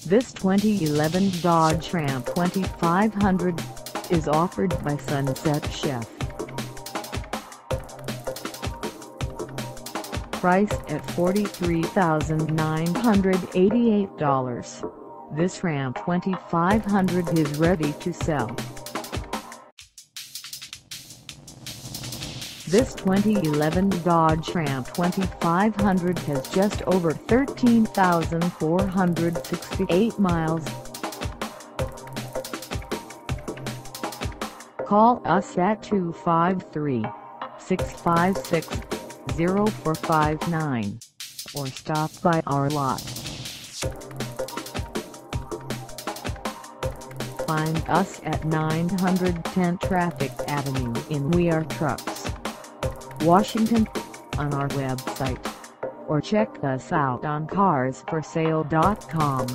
This 2011 Dodge Ram 2500 is offered by Sunset Chev. Priced at $43,988, this Ram 2500 is ready to sell. This 2011 Dodge Ram 2500 has just over 13,468 miles. Call us at 253-656-0459 or stop by our lot. Find us at 910 Traffic Avenue in We Are Trucks, Washington, on our website, or check us out on carsforsale.com.